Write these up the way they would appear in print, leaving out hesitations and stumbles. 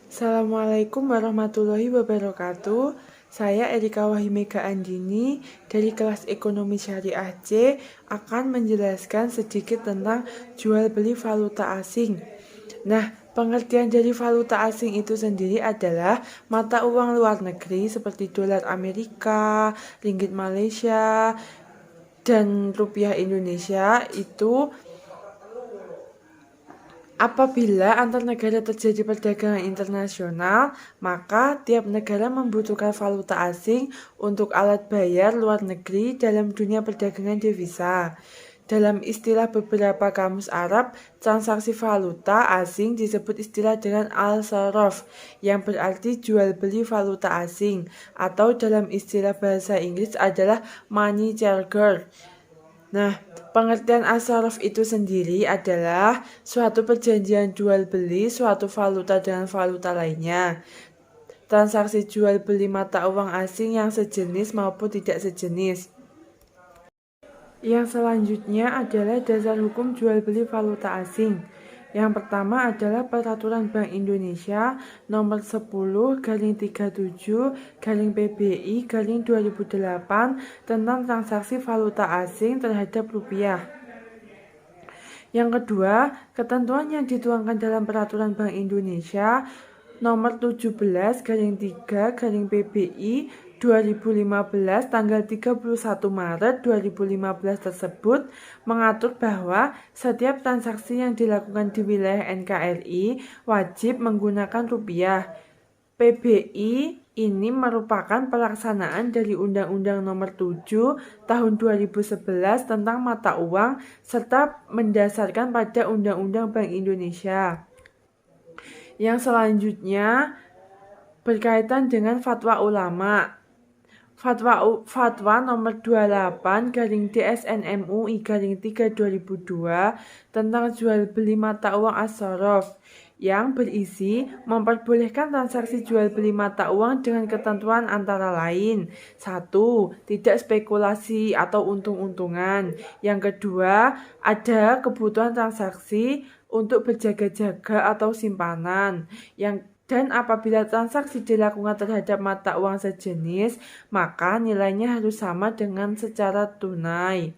Assalamualaikum warahmatullahi wabarakatuh. Saya Erika Wahimega Andini dari kelas Ekonomi Syariah C akan menjelaskan sedikit tentang jual beli valuta asing. Nah, pengertian dari valuta asing itu sendiri adalah mata uang luar negeri seperti dolar Amerika, ringgit Malaysia, dan rupiah Indonesia itu apabila antar negara terjadi perdagangan internasional, maka tiap negara membutuhkan valuta asing untuk alat bayar luar negeri dalam dunia perdagangan devisa. Dalam istilah beberapa kamus Arab, transaksi valuta asing disebut istilah dengan al-sorof, yang berarti jual beli valuta asing, atau dalam istilah bahasa Inggris adalah money changer. Nah, pengertian as-sorof itu sendiri adalah suatu perjanjian jual beli suatu valuta dengan valuta lainnya. Transaksi jual beli mata uang asing yang sejenis maupun tidak sejenis. Yang selanjutnya adalah dasar hukum jual beli valuta asing. Yang pertama adalah Peraturan Bank Indonesia nomor 10-37-PBI-2008 tentang transaksi valuta asing terhadap rupiah. Yang kedua, ketentuan yang dituangkan dalam Peraturan Bank Indonesia nomor 17-3-PBI 2015 tanggal 31 Maret 2015 tersebut mengatur bahwa setiap transaksi yang dilakukan di wilayah NKRI wajib menggunakan rupiah. PBI ini merupakan pelaksanaan dari Undang-Undang Nomor 7 Tahun 2011 tentang mata uang serta mendasarkan pada Undang-Undang Bank Indonesia. Yang selanjutnya berkaitan dengan fatwa ulama. Fatwa nomor 28/DSN-MUI-3/2002 tentang jual beli mata uang as-sorof yang berisi memperbolehkan transaksi jual beli mata uang dengan ketentuan antara lain: 1. Tidak spekulasi atau untung-untungan. Yang kedua, ada kebutuhan transaksi untuk berjaga-jaga atau simpanan. Dan apabila transaksi dilakukan terhadap mata uang sejenis, maka nilainya harus sama dengan secara tunai.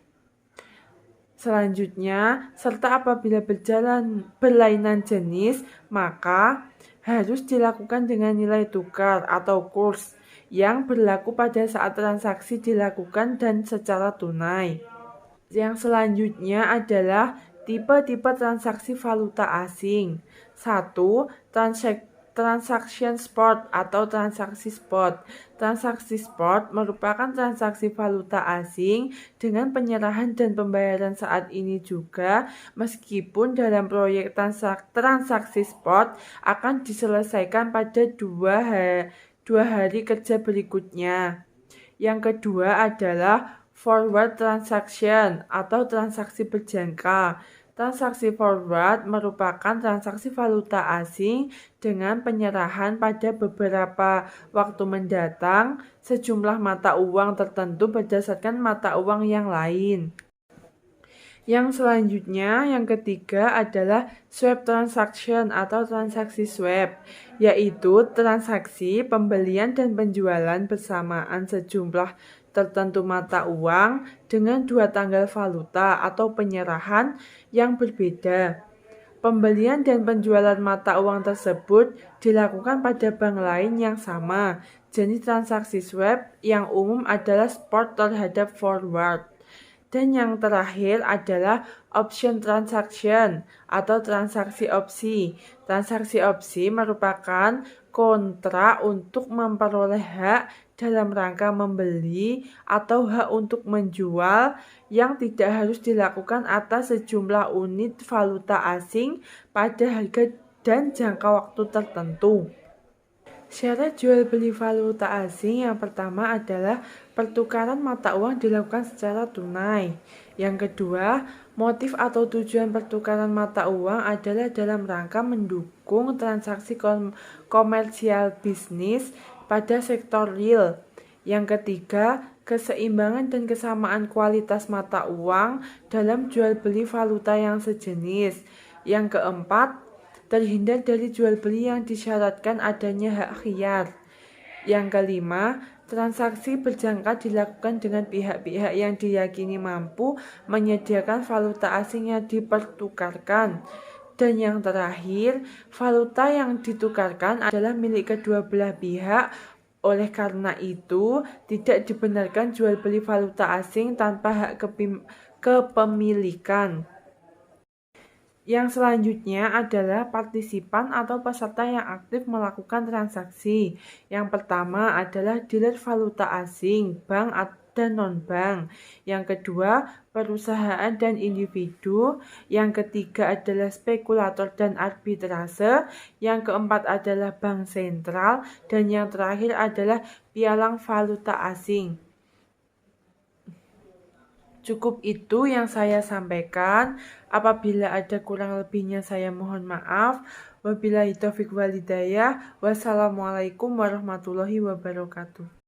Selanjutnya, serta apabila berlainan jenis, maka harus dilakukan dengan nilai tukar atau kurs yang berlaku pada saat transaksi dilakukan dan secara tunai. Yang selanjutnya adalah tipe-tipe transaksi valuta asing. 1. Transaction spot atau transaksi spot. Transaksi spot merupakan transaksi valuta asing dengan penyerahan dan pembayaran saat ini juga, meskipun dalam proyek transaksi spot akan diselesaikan pada dua hari kerja berikutnya. Yang kedua adalah forward transaction atau transaksi berjangka. Transaksi forward merupakan transaksi valuta asing dengan penyerahan pada beberapa waktu mendatang sejumlah mata uang tertentu berdasarkan mata uang yang lain. Yang selanjutnya, yang ketiga adalah swap transaction atau transaksi swap, yaitu transaksi pembelian dan penjualan bersamaan sejumlah tertentu mata uang dengan dua tanggal valuta atau penyerahan yang berbeda. Pembelian dan penjualan mata uang tersebut dilakukan pada bank lain yang sama. Jenis transaksi swap yang umum adalah spot terhadap forward. Dan yang terakhir adalah option transaction atau transaksi opsi. Transaksi opsi merupakan kontrak untuk memperoleh hak dalam rangka membeli atau hak untuk menjual yang tidak harus dilakukan atas sejumlah unit valuta asing pada harga dan jangka waktu tertentu. Syarat jual beli valuta asing yang pertama adalah pertukaran mata uang dilakukan secara tunai. Yang kedua, motif atau tujuan pertukaran mata uang adalah dalam rangka mendukung transaksi komersial bisnis pada sektor real. Yang ketiga, keseimbangan dan kesamaan kualitas mata uang dalam jual beli valuta yang sejenis. Yang keempat, terhindar dari jual beli yang disyaratkan adanya hak khiyar. Yang kelima, transaksi berjangka dilakukan dengan pihak-pihak yang diyakini mampu menyediakan valuta asing yang dipertukarkan. Dan yang terakhir, valuta yang ditukarkan adalah milik kedua belah pihak. Oleh karena itu, tidak dibenarkan jual beli valuta asing tanpa hak kepemilikan. Yang selanjutnya adalah partisipan atau peserta yang aktif melakukan transaksi. Yang pertama adalah dealer valuta asing, bank dan non-bank. Yang kedua, perusahaan dan individu. Yang ketiga adalah spekulator dan arbitrase. Yang keempat adalah bank sentral. Dan yang terakhir adalah pialang valuta asing. Cukup itu yang saya sampaikan. Apabila ada kurang lebihnya saya mohon maaf. Wabillahi taufiq walhidayah. Wassalamualaikum warahmatullahi wabarakatuh.